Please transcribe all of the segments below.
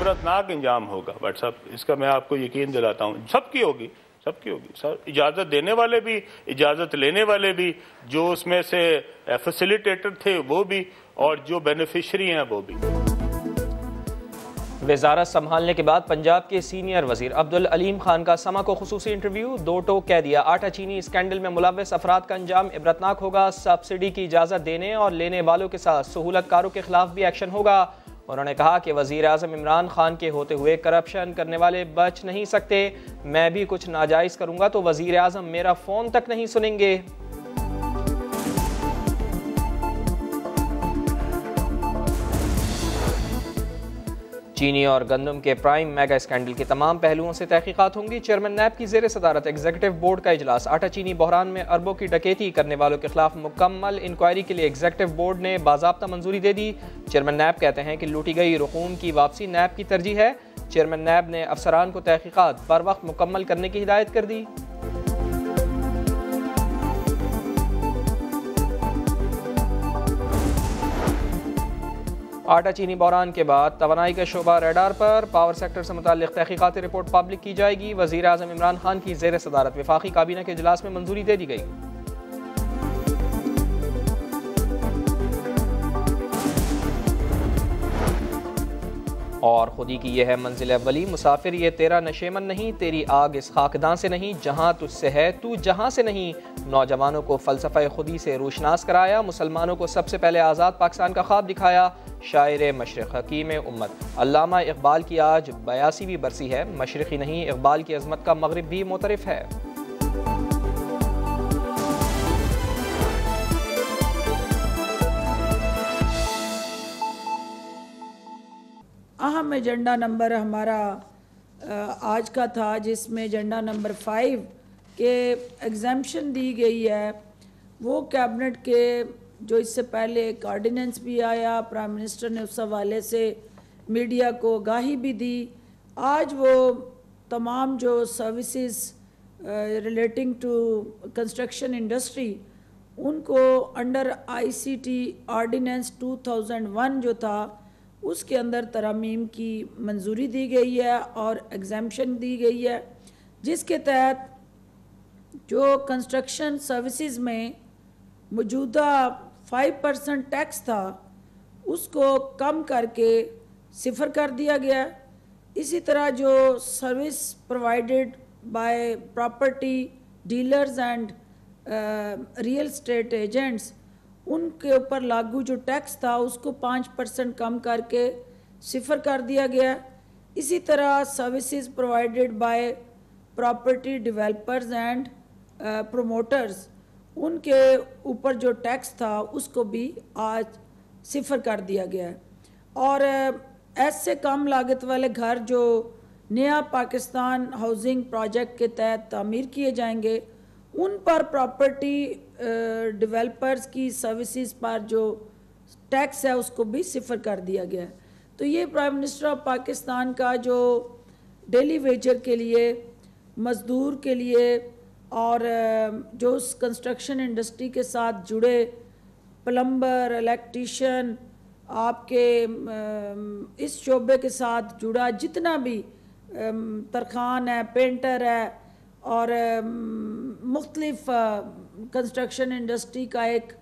عبرتناک انجام ہوگا بٹ صاحب، اس کا میں آپ کو یقین دلاتا ہوں، سب کی ہوگی سر، اجازت دینے والے بھی، اجازت لینے والے بھی، جو اس میں سے فیسیلیٹیٹر تھے وہ بھی، اور جو بینیفیشری ہیں وہ بھی۔ وزارت سنبھالنے کے بعد پنجاب کے سینئر وزیر عبدالعلیم خان کا سما کو خصوصی انٹرویو، 2 ٹوک کہہ دیا آٹا چینی اسکینڈل میں ملوث افراد کا انجام عبرتناک ہوگا، سبسڈی کی اجازت دینے اور لینے والوں کے ساتھ سہولت کاروں کے خلاف بھی ایکشن ہوگا۔ انہوں نے کہا کہ وزیر اعظم عمران خان کے ہوتے ہوئے کرپشن کرنے والے بچ نہیں سکتے، میں بھی کچھ ناجائز کروں گا تو وزیر اعظم میرا فون تک نہیں سنیں گے۔ چینی اور گندم کے پرائم میگا اسکینڈل کے تمام پہلوؤں سے تحقیقات ہوں گی، چیئرمین نیب کی زیر صدارت ایگزیکٹو بورڈ کا اجلاس، آٹا چینی بحران میں اربوں کی ڈکیتی کرنے والوں کے خلاف مکمل انکوائری کے لیے ایگزیکٹو بورڈ نے باضابطہ منظوری دے دی، چیئرمین نیب کہتے ہیں کہ لوٹی گئی رقوم کی واپسی نیب کی ترجیح ہے، چیئرمین نیب نے افسران کو تحقیقات بر وقت مکمل کرنے کی ہدایت کر دی۔ آٹا چینی بحران کے بعد توانائی کا شعبہ ریڈار پر، پاور سیکٹر سے متعلق تحقیقاتی رپورٹ پبلک کی جائے گی، وزیر اعظم عمران خان کی زیر صدارت وفاقی کابینہ کے اجلاس میں منظوری دے دی گئی۔ اور خودی کی یہ ہے منزل اولی، مسافر یہ تیرا نشیمن نہیں، تیری آگ اس خاکداں سے نہیں، جہاں تجھ سے ہے تو جہاں سے نہیں، نوجوانوں کو فلسفہ خودی سے روشناس کرایا، مسلمانوں کو سب سے پہلے آزاد پاکستان کا خواب دکھایا، شاعر مشرق حکیم امت علامہ اقبال کی آج 82ویں برسی ہے، مشرقی نہیں اقبال کی عظمت کا مغرب بھی معترف ہے۔ اہم ایجنڈا نمبر ہمارا آج کا تھا، جس میں ایجنڈا نمبر 5 کے ایگزیمپشن دی گئی ہے، وہ کیبنٹ کے جو اس سے پہلے ایک آرڈیننس بھی آیا، پرائم منسٹر نے اس حوالے سے میڈیا کو آگاہی بھی دی، آج وہ تمام جو services relating to construction industry ان کو انڈر ICT آرڈیننس 2001 جو تھا اس کے اندر ترامیم کی منظوری دی گئی ہے اور ایگزیمپشن دی گئی ہے، جس کے تحت جو کنسٹرکشن سروسز میں موجودہ 5% ٹیکس تھا اس کو کم کر کے 0 کر دیا گیا۔ اسی طرح جو service provided by property dealers and real estate agents, ان کے اوپر لاگو جو ٹیکس تھا اس کو 5% کم کر کے 0 کر دیا گیا۔ اسی طرح services provided by property developers and promoters, ان کے اوپر جو ٹیکس تھا اس کو بھی آج 0 کر دیا گیا ہے۔ اور ایسے کم لاگت والے گھر جو نیا پاکستان ہاؤسنگ پروجیکٹ کے تحت تعمیر کیے جائیں گے، ان پر پراپرٹی ڈیولپرز کی سروسز پر جو ٹیکس ہے اس کو بھی 0 کر دیا گیا ہے۔ تو یہ پرائم منسٹر آف پاکستان کا جو ڈیلی ویجر کے لیے، مزدور کے لیے، اور جو اس کنسٹرکشن انڈسٹری کے ساتھ جڑے پلمبر، الیکٹریشین، آپ کے اس شعبے کے ساتھ جڑا جتنا بھی ترخان ہے، پینٹر ہے، اور مختلف کنسٹرکشن انڈسٹری کا ایک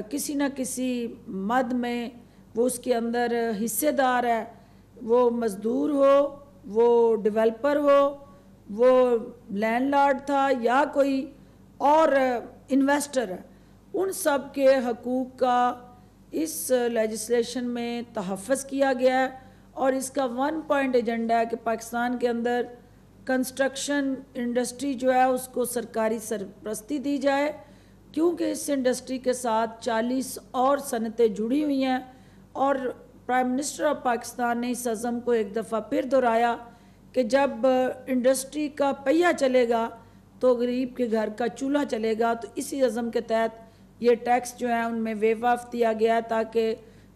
کسی نہ کسی مد میں وہ اس کے اندر حصے دار ہے، وہ مزدور ہو، وہ ڈیولپر ہو، وہ لینڈ لارڈ تھا یا کوئی اور انویسٹر ہے، ان سب کے حقوق کا اس لیجسلیشن میں تحفظ کیا گیا ہے۔ اور اس کا 1 پوائنٹ ایجنڈا ہے کہ پاکستان کے اندر کنسٹرکشن انڈسٹری جو ہے اس کو سرکاری سرپرستی دی جائے، کیونکہ اس انڈسٹری کے ساتھ 40 اور صنعتیں جڑی ہوئی ہیں، اور پرائم منسٹر آف پاکستان نے اس عزم کو ایک دفعہ پھر دہرایا کہ جب انڈسٹری کا پہیہ چلے گا تو غریب کے گھر کا چولہا چلے گا۔ تو اسی عزم کے تحت یہ ٹیکس جو ہیں ان میں ویو آف دیا گیا تاکہ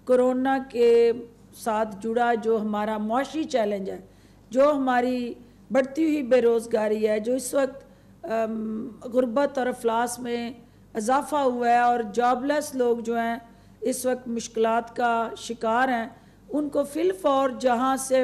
کرونا کے ساتھ جڑا جو ہمارا معاشی چیلنج ہے، جو ہماری بڑھتی ہوئی بے روزگاری ہے، جو اس وقت غربت اور افلاس میں اضافہ ہوا ہے، اور جاب لیس لوگ جو ہیں اس وقت مشکلات کا شکار ہیں، ان کو فی الفور جہاں سے